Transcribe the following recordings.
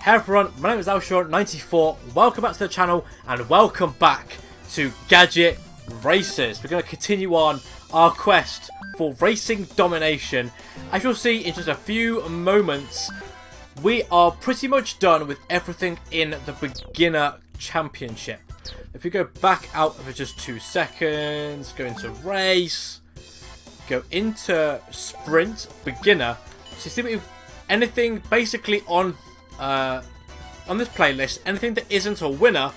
Hey everyone, my name is Alshon94, welcome back to the channel and welcome back to Gadget Races. We're going to continue on our quest for racing domination. As you'll see in just a few moments, we are pretty much done with everything in the beginner championship. If we go back out for just 2 seconds, go into race, go into sprint, beginner, so see what anything basically on this playlist, anything that isn't a winner,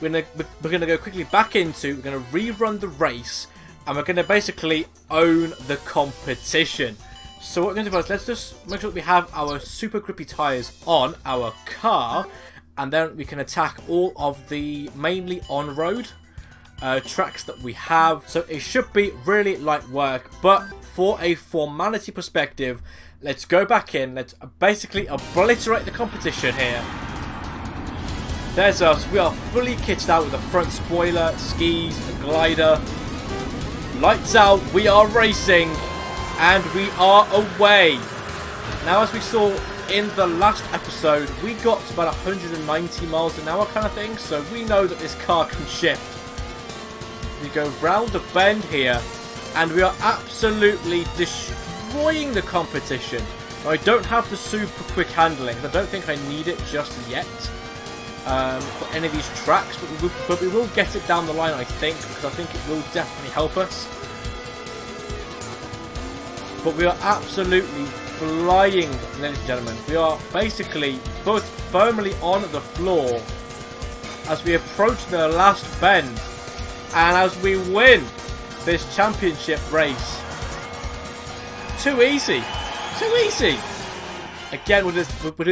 we're gonna go quickly back into. We're gonna rerun the race, and we're gonna basically own the competition. So what we're gonna do is let's just make sure that we have our super grippy tires on our car, and then we can attack all of the mainly on-road tracks that we have. So it should be really light work, but for a formality perspective, let's go back in. Let's basically obliterate the competition here. There's us. We are fully kitted out with a front spoiler, skis, a glider. Lights out. We are racing. And we are away. Now, as we saw in the last episode, we got to about 190 miles an hour kind of thing. So we know that this car can shift. We go round the bend here. And we are absolutely destroying the competition. Now, I don't have the super quick handling. I don't think I need it just yet for any of these tracks, but we will get it down the line, I think, because I think it will definitely help us. But we are absolutely flying, ladies and gentlemen. We are basically both firmly on the floor as we approach the last bend and as we win this championship race. Too easy. Too easy. Again, we'll do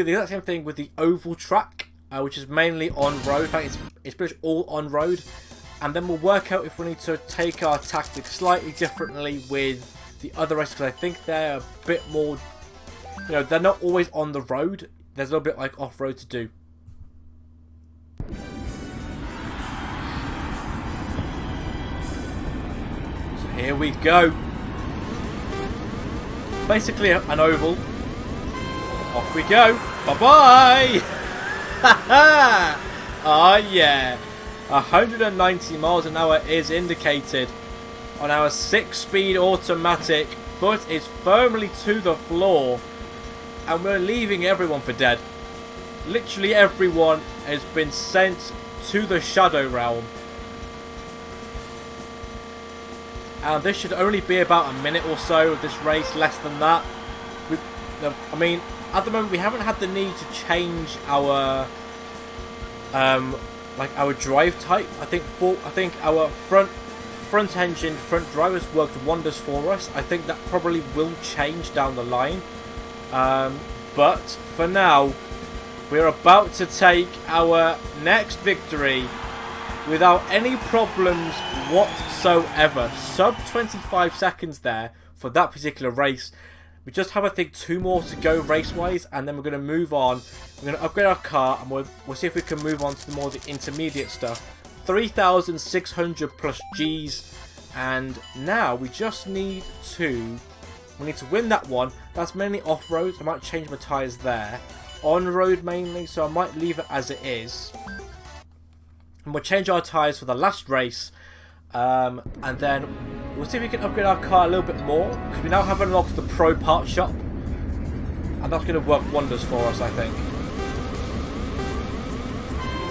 the exact same thing with the oval track, which is mainly on-road. In fact, it's pretty much all on-road. And then we'll work out if we need to take our tactics slightly differently with the other races, because I think they're a bit more, you know, they're not always on the road. There's a little bit like off-road to do. So here we go. Basically an oval. Off we go. Bye-bye! Oh yeah. 190 miles an hour is indicated on our 6-speed automatic, but it's firmly to the floor. And we're leaving everyone for dead. Literally everyone has been sent to the Shadow Realm. And this should only be about a minute or so of this race, less than that. I mean, at the moment we haven't had the need to change our like our drive type. I think our front engine, front drivers worked wonders for us. I think that probably will change down the line. But for now, we're about to take our next victory without any problems whatsoever. Sub 25 seconds there for that particular race. We just have, I think, 2 more to go race-wise, and then we're going to move on. We're going to upgrade our car, and we'll see if we can move on to the more the intermediate stuff. 3,600 plus Gs, and now we just need to win that one. That's mainly off-road. I might change my tyres there. On-road mainly, so I might leave it as it is. And we'll change our tyres for the last race. And then we'll see if we can upgrade our car a little bit more, because we now have unlocked the Pro Part Shop. And that's going to work wonders for us, I think.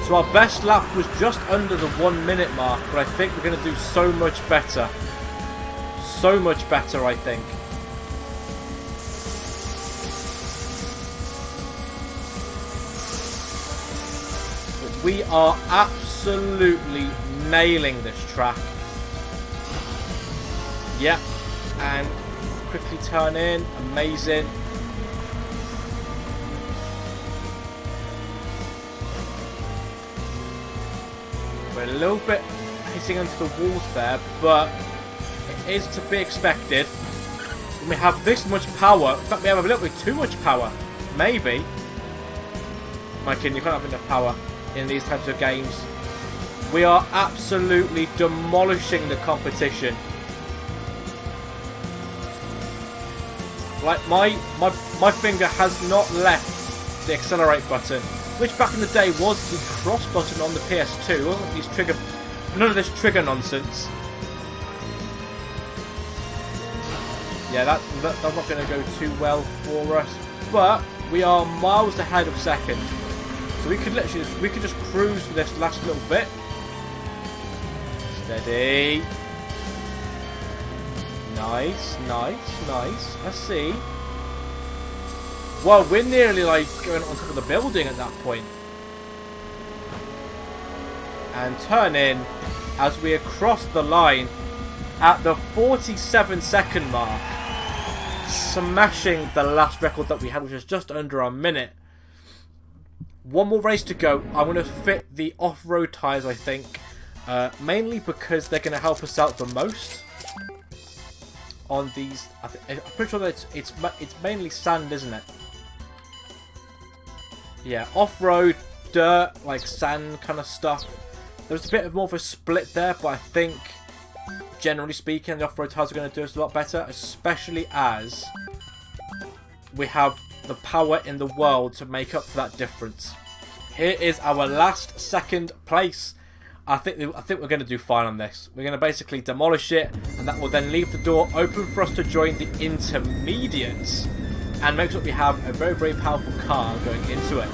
So our best lap was just under the 1 minute mark, but I think we're going to do so much better. So much better, I think. But we are absolutely nailing this track. Yep, and quickly turn in. Amazing. We're a little bit hitting into the walls there, but it is to be expected. When we have this much power, in fact we have a little bit too much power, maybe. My kid, you can't have enough power in these types of games. We are absolutely demolishing the competition. Like my finger has not left the accelerate button, which back in the day was the cross button on the PS2. Wasn't these trigger, none of this trigger nonsense. Yeah, that's not going to go too well for us, but we are miles ahead of second, so we could literally just cruise for this last little bit. Steady. Nice, nice, nice. Let's see. Well, we're nearly like going on top of the building at that point. And turn in as we cross the line at the 47-second mark. Smashing the last record that we had, which was just under a minute. One more race to go. I'm going to fit the off-road tyres, I think. Mainly because they're going to help us out the most. On these, I'm pretty sure that it's mainly sand, isn't it? Yeah, off-road, dirt, like sand kind of stuff. There's a bit more of a split there, but I think, generally speaking, the off-road tyres are going to do us a lot better, especially as we have the power in the world to make up for that difference. Here is our last second place. I think we're going to do fine on this. We're going to basically demolish it, and that will then leave the door open for us to join the intermediates, and make sure we have a very, very powerful car going into it.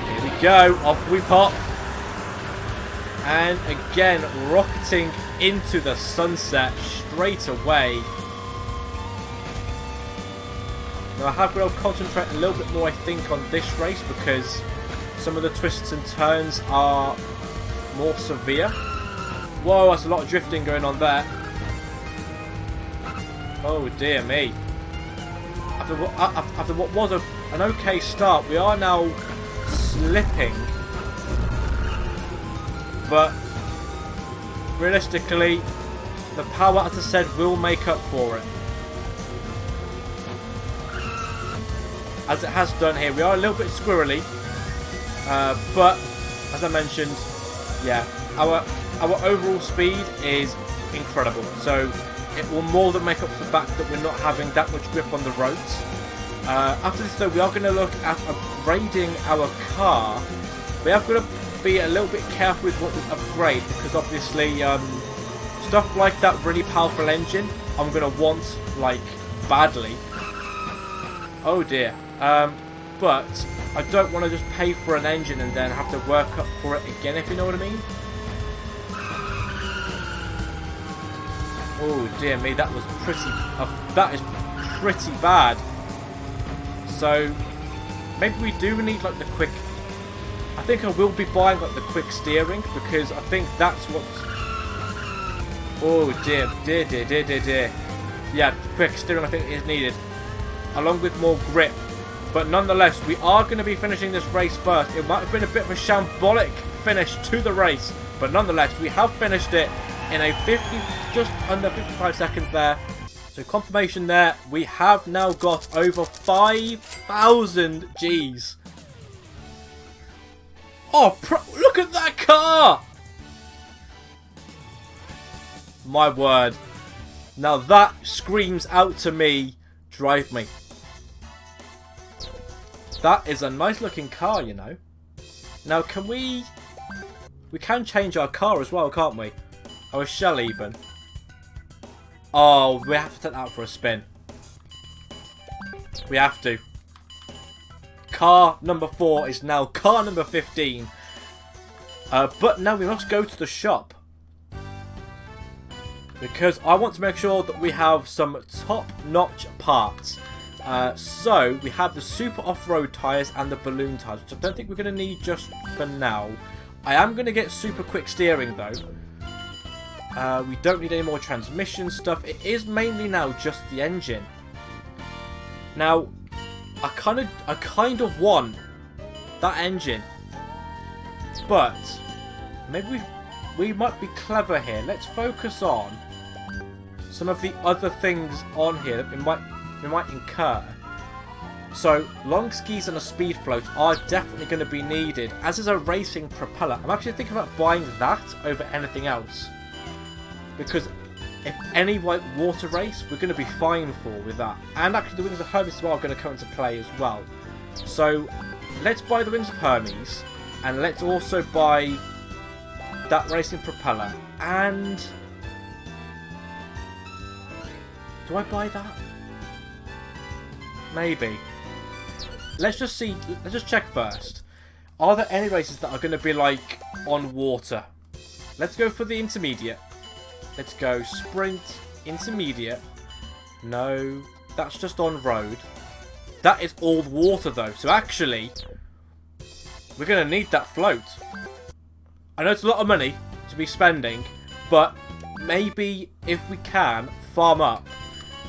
Here we go, off we pop. And again, rocketing into the sunset straight away. Now I have got to concentrate a little bit more, I think, on this race, because some of the twists and turns are more severe. Whoa, that's a lot of drifting going on there. Oh dear me. After what was an okay start, we are now slipping. But realistically, the power, as I said, will make up for it. As it has done here. We are a little bit squirrely. But, as I mentioned, yeah, our overall speed is incredible. So, it will more than make up for the fact that we're not having that much grip on the roads. After this, though, we are going to look at upgrading our car. We have got to be a little bit careful with what we upgrade, because obviously, stuff like that really powerful engine, I'm going to want, like, badly. Oh dear. But I don't want to just pay for an engine and then have to work up for it again, if you know what I mean. Oh dear me, that was pretty. That is pretty bad. So maybe we do need like the quick. I think I will be buying like the quick steering, because I think that's what's. Oh dear, dear. Yeah, quick steering I think is needed, along with more grip. But nonetheless, we are going to be finishing this race first. It might have been a bit of a shambolic finish to the race, but nonetheless, we have finished it in a just under 55 seconds there. So confirmation there, we have now got over 5,000 Gs. Oh, look at that car! My word. Now that screams out to me, drive me. That is a nice looking car, you know. Now can we can change our car as well, can't we? Our shell even. Oh, we have to take that out for a spin. We have to. Car number 4 is now car number 15. But now we must go to the shop, because I want to make sure that we have some top-notch parts. So we have the super off-road tyres and the balloon tyres, which I don't think we're going to need just for now. I am going to get super quick steering though. We don't need any more transmission stuff. It is mainly now just the engine. Now, I kind of want that engine, but maybe we might be clever here. Let's focus on some of the other things on here that we might incur. So, long skis and a speed float are definitely going to be needed, as is a racing propeller. I'm actually thinking about buying that over anything else, because if any like water race, we're going to be fine for with that. And actually the wings of Hermes as well are going to come into play as well. So let's buy the Wings of Hermes, and let's also buy that racing propeller. And do I buy that? Maybe. Let's just see. Let's just check first. Are there any races that are going to be like on water? Let's go for the intermediate. Let's go sprint, intermediate. No, that's just on road. That is all water though. So actually, we're going to need that float. I know it's a lot of money to be spending, but maybe if we can farm up,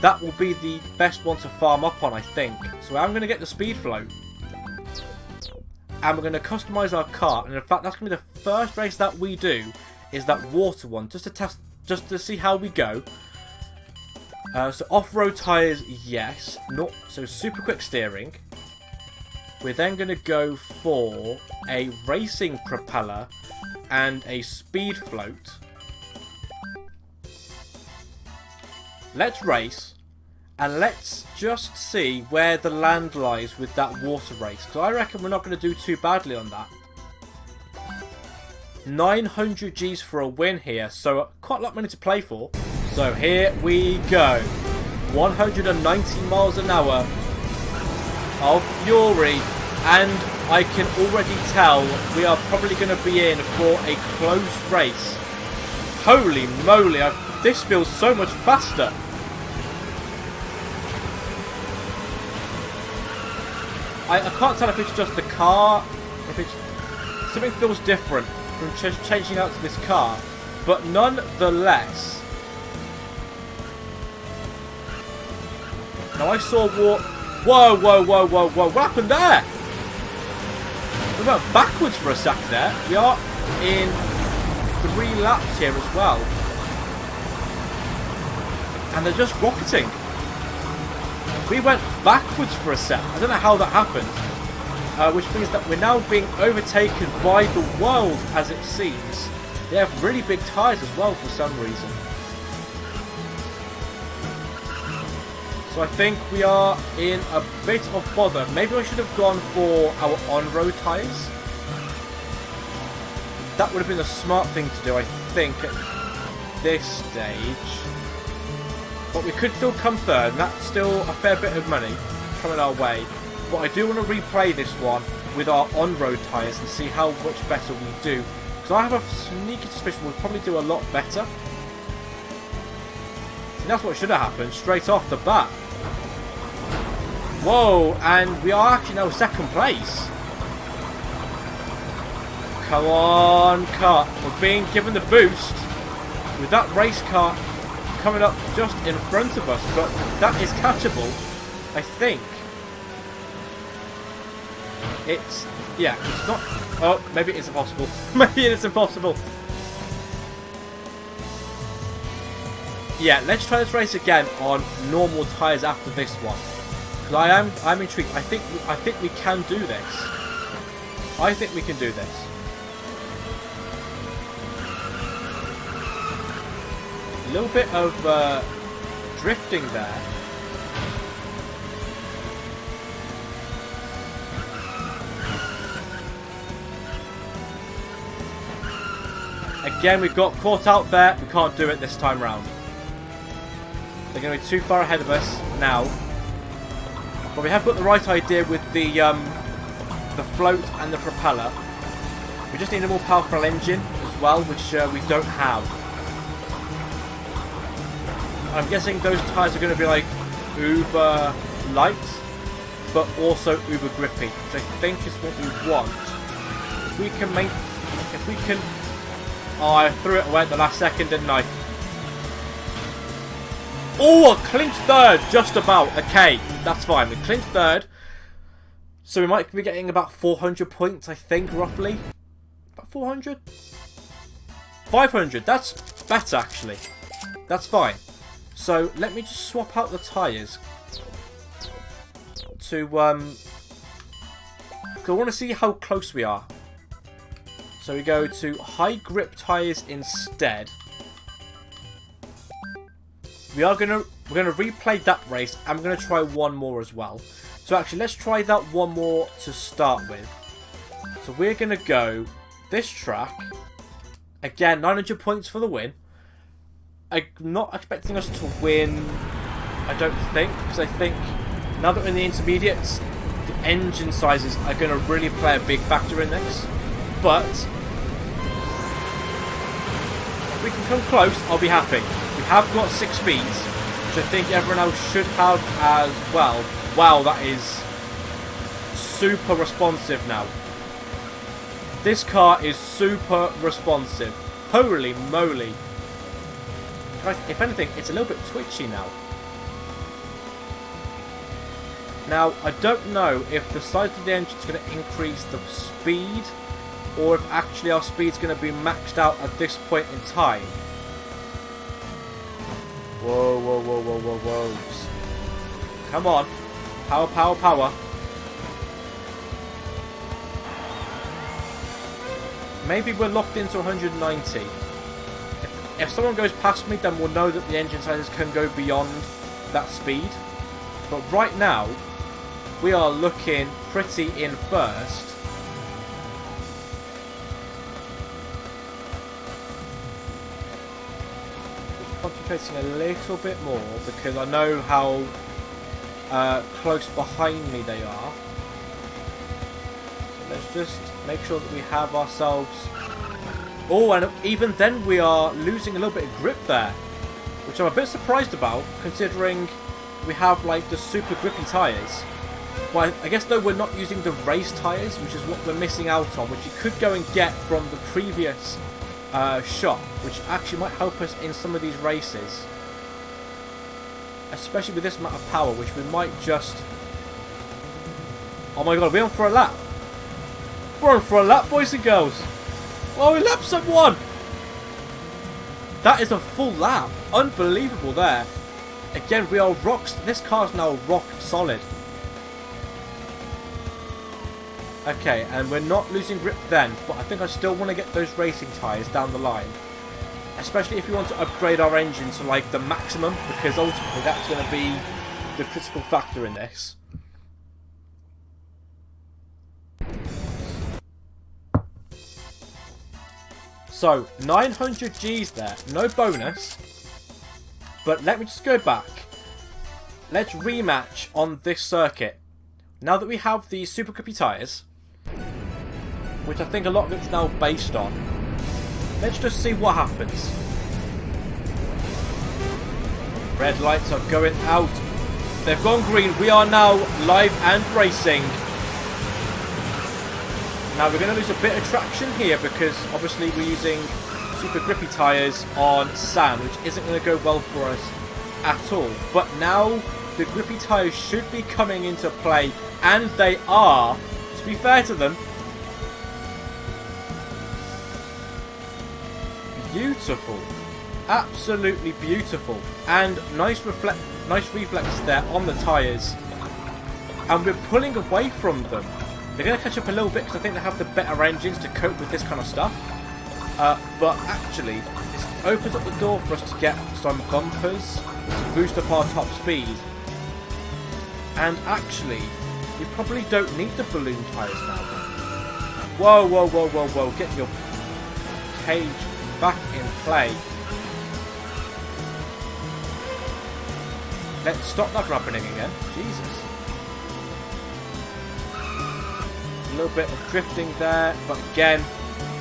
that will be the best one to farm up on, I think. So I'm going to get the speed float. And we're going to customize our car. And in fact, that's going to be the first race that we do, is that water one. Just to test, just to see how we go. So off-road tyres, yes. Not so super quick steering. We're then going to go for a racing propeller and a speed float. Let's race, and let's just see where the land lies with that water race. Because I reckon we're not going to do too badly on that. 900 Gs for a win here, so quite a lot of money to play for. So here we go. 190 miles an hour of fury, and I can already tell we are probably going to be in for a close race. Holy moly, this feels so much faster. I can't tell if it's just the car, if it's something feels different from just changing out to this car, but nonetheless. Now I saw what. Whoa, whoa, whoa, whoa, whoa! What happened there? We went backwards for a second there. We are in 3 laps here as well, and they're just rocketing. We went backwards for a sec. I don't know how that happened. Which means that we're now being overtaken by the world, as it seems. They have really big tyres as well for some reason. So I think we are in a bit of bother. Maybe I should have gone for our on-road tyres. That would have been a smart thing to do, I think, at this stage. But we could still come third, and that's still a fair bit of money coming our way. But I do want to replay this one with our on-road tyres and see how much better we do. Because I have a sneaky suspicion we'll probably do a lot better. See, that's what should have happened straight off the bat. Whoa, and we are actually now second place. Come on, car. We're being given the boost with that race car coming up just in front of us, but that is catchable, I think. It's, yeah, it's not, oh, maybe it is impossible. Maybe it is impossible. Yeah, let's try this race again on normal tyres after this one. Because I'm intrigued. I think we can do this. I think we can do this. A little bit of drifting there. Again, we got caught out there. We can't do it this time round. They're going to be too far ahead of us now. But we have got the right idea with the float and the propeller. We just need a more powerful engine as well, which we don't have. I'm guessing those tyres are going to be like uber light, but also uber grippy, which I think is what we want. If we can make, if we can, oh, I threw it away at the last second, didn't I? Oh, I clinched third, just about. Okay, that's fine. We clinched third, so we might be getting about 400 points, I think, roughly. About 400, 500. That's better actually. That's fine. So let me just swap out the tyres to cause I want to see how close we are. So we go to high grip tyres instead. We're gonna replay that race, and we're gonna try one more as well. So actually, let's try that one more to start with. So we're going to go this track. Again, 900 points for the win. I'm not expecting us to win, I don't think, because I think now that we're in the intermediates, the engine sizes are going to really play a big factor in this. But if we can come close, I'll be happy. We have got 6 speeds, which I think everyone else should have as well. Wow, that is super responsive now. This car is super responsive. Holy moly. If anything, it's a little bit twitchy now. Now, I don't know if the size of the engine is going to increase the speed, or if actually our speed's going to be maxed out at this point in time. Whoa, whoa, whoa, whoa, whoa, whoa. Come on. Power, power, power. Maybe we're locked into 190. If someone goes past me, then we'll know that the engine sizes can go beyond that speed. But right now, we are looking pretty in first. Concentrating a little bit more because I know how close behind me they are. So let's just make sure that we have ourselves... Oh, and even then we are losing a little bit of grip there, which I'm a bit surprised about, considering we have like the super grippy tyres. Well, I guess though we're not using the race tyres, which is what we're missing out on, which you could go and get from the previous shop, which actually might help us in some of these races. Especially with this amount of power, which we might just... Oh my god, we're on for a lap. We're on for a lap, boys and girls. Oh, we lapped someone! That is a full lap. Unbelievable there. Again, we are rocks. This car's now rock solid. Okay, and we're not losing grip then, but I think I still want to get those racing tyres down the line. Especially if we want to upgrade our engine to like the maximum, because ultimately that's going to be the critical factor in this. So, 900 Gs there, no bonus. But let me just go back. Let's rematch on this circuit. Now that we have the super grippy tyres, which I think a lot of it's now based on, let's just see what happens. Red lights are going out. They've gone green. We are now live and racing. Now we're going to lose a bit of traction here because obviously we're using super grippy tyres on sand, which isn't going to go well for us at all. But now the grippy tyres should be coming into play, and they are, to be fair to them. Beautiful. Absolutely beautiful. And nice reflex there on the tyres. And we're pulling away from them. They're going to catch up a little bit because I think they have the better engines to cope with this kind of stuff. But actually, this opens up the door for us to get some bumpers to boost up our top speed. And actually, you probably don't need the balloon tyres now. Whoa, whoa, whoa, whoa, whoa. Get your cage back in play. Let's stop that happening again. Jesus. A little bit of drifting there, but again,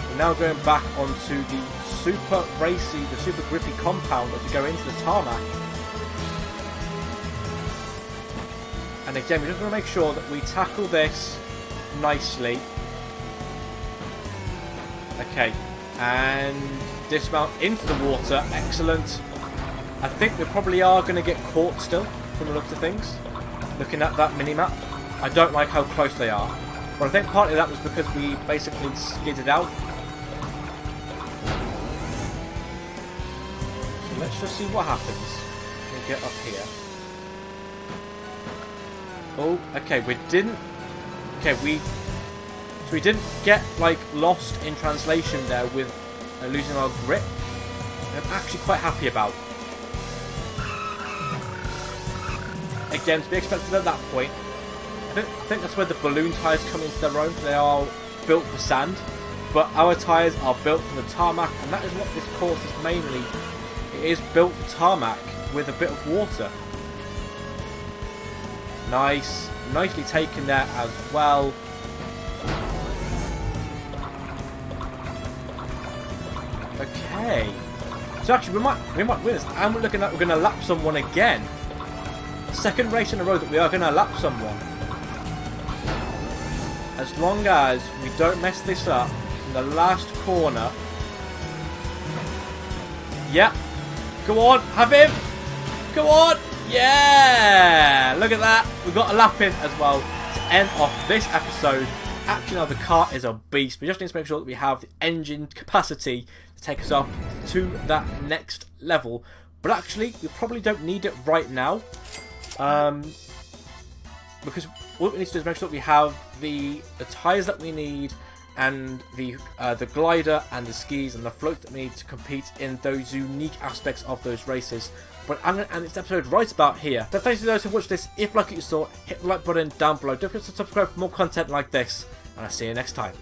we're now going back onto the super racy, the super grippy compound as we go into the tarmac. And again, we just want to make sure that we tackle this nicely. Okay, and dismount into the water. Excellent. I think we probably are going to get caught still from the looks of things. Looking at that mini-map, I don't like how close they are. But I think partly that was because we basically skidded out. So let's just see what happens when we get up here. Oh, okay, we didn't... Okay, so we didn't get, like, lost in translation there with losing our grip. I'm actually quite happy about. Again, to be expected at that point. think that's where the balloon tyres come into their own. They are built for sand, but our tyres are built for the tarmac, and that is what this course is mainly. It is built for tarmac with a bit of water. Nice. Nicely taken there as well. Okay. So actually we might win this. And we're looking at we're gonna lap someone again. Second race in a row that we are gonna lap someone. As long as we don't mess this up in the last corner. Yep. Go on, have him! Go on! Yeah! Look at that. We got a lap in as well to end off this episode. Actually, now the car is a beast. We just need to make sure that we have the engine capacity to take us up to that next level. But actually, we probably don't need it right now. Because what we need to do is make sure that we have the tyres that we need, and the glider and the skis and the float that we need to compete in those unique aspects of those races. But I'm going to end this episode right about here. So thanks to those who watched this. If you like what you saw, hit the like button down below. Don't forget to subscribe for more content like this. And I'll see you next time.